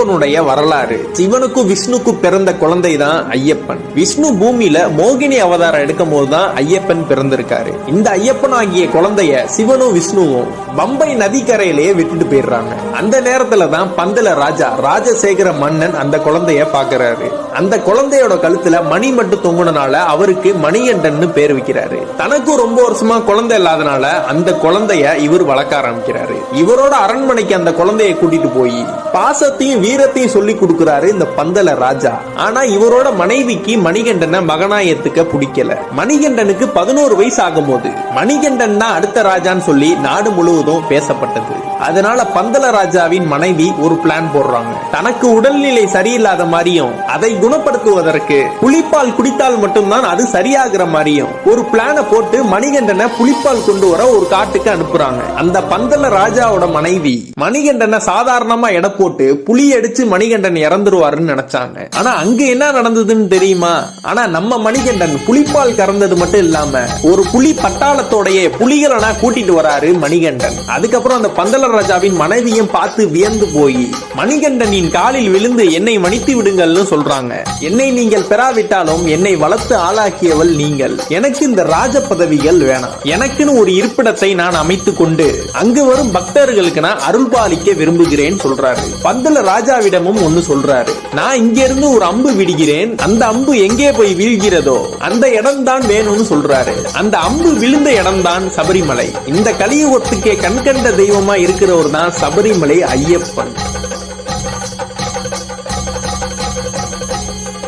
ஐயப்பனுடைய வரலாறு. சிவனுக்கும் விஷ்ணுக்கும் பிறந்த குழந்தை தான் ஐயப்பன். விஷ்ணு பூமியில மோகினி அவதாரம் எடுக்கும் போதுதான் ஐயப்பன் பிறந்திருக்காரு. இந்த ஐயப்பன் ஆகிய குழந்தைய சிவனும் விஷ்ணுவும் பம்பை நதிக்கரையிலேயே விட்டுட்டு போயிடுறாங்க. அந்த நேரத்துல தான் பந்தல ராஜா ராஜசேகர மன்னன் அந்த குழந்தைய பாக்குறாரு. அந்த குழந்தையோட கழுத்துல மணி மட்டும் தொங்குனனால அவருக்கு மணிகண்டன் பேர் வைக்கிறாரு. தனக்கும் ரொம்ப வருஷமா குழந்தை இல்லாதனால அந்த குழந்தைய இவர் வளர்க்க ஆரம்பிக்கிறாரு. இவரோட அரண்மனைக்கு அந்த குழந்தைய கூட்டிட்டு போய் பாசத்தையும் வீரத்தையும் சொல்லி கொடுக்கிறாரு இந்த பந்தல ராஜா. ஆனா இவரோட மனைவிக்கு மணிகண்டனை மகனா ஏத்துக்க பிடிக்கல. மணிகண்டனுக்கு 11 வயசு ஆகும் போது மணிகண்டன் தான் அடுத்த ராஜான்னு சொல்லி நாடு முழுவதும் பேசப்பட்டது. அதனால பந்தல ராஜாவின் மனைவி ஒரு பிளான் போடுறாங்க. தனக்கு உடல்நிலை சரியில்லாத மாதிரியும் அதை குணப்படுத்துவதற்கு புலிப்பால் குடித்தால் மட்டும்தான் அது சரியாகிற மாதிரியும் ஒரு பிளான போட்டு மணிகண்டனை புலிப்பால் கொண்டு வர ஒரு காட்டுக்கு அனுப்புறாங்க. அந்த பந்தல ராஜாவோட மனைவி மணிகண்டனை சாதாரணமா எடை போட்டு புலி அடிச்சு மணிகண்டன் இறந்துருவாருன்னு நினைச்சாங்க. ஆனா அங்க என்ன நடந்ததுன்னு தெரியுமா? ஆனா நம்ம மணிகண்டன் புலிப்பால் கறந்தது மட்டும் இல்லாம ஒரு புலி பட்டாளத்தோடைய புலிகளனா கூட்டிட்டு வராரு மணிகண்டன். அதுக்கப்புறம் அந்த பந்தல ராஜாவின் மனைவியும் பார்த்து வியந்து போய் மணிகண்டனின் காலில் விழுந்து என்னை மன்னித்து விடுங்கள்னு சொல்றாங்க. என்னை நீங்கள் பெறாவிட்டாலும் என்னை வளர்த்து ஆளாக்கியவள் நீங்கள். எனக்கு இந்த ராஜ பதவிகள் வேணாம். எனக்குன்னு ஒரு இருப்பிடத்தை நான் அமைத்து கொண்டு அங்கு வரும் பக்தர்களுக்கு நான் அருள் பாலிக்க விரும்புகிறேன் சொல்றாரு. பந்தல ராஜாவிடமும் ஒன்னு சொல்றாரு. நான் இங்க இருந்து ஒரு அம்பு விடுகிறேன். அந்த அம்பு எங்கே போய் வீழ்கிறதோ அந்த இடம் தான் வேணும்னு சொல்றாரு. அந்த அம்பு விழுந்த இடம் தான் சபரிமலை. இந்த கலியுகத்துக்கே கண்கண்ட தெய்வமா இருக்கிறவர் தான் சபரிமலை ஐயப்பன்.